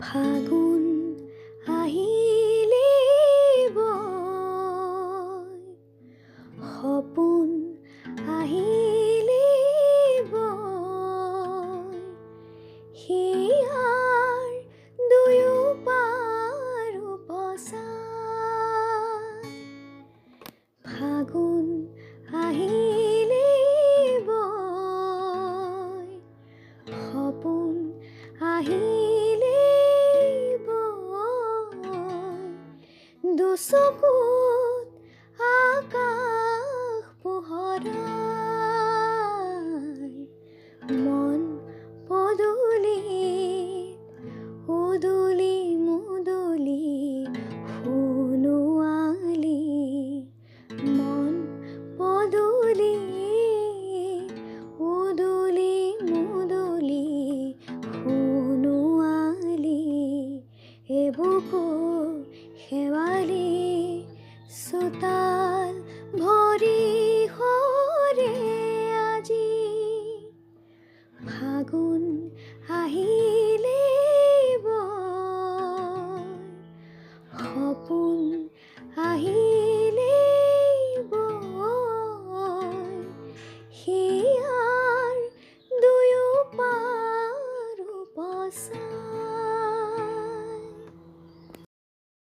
ফাগুন আহিলে বয়, সপোন আহিলে বয়, হিয়াৰ দুয়ো পাৰ উপচাই। ফাগুন আহিলে বয়, সপোন আহিলে বয়, দুচকু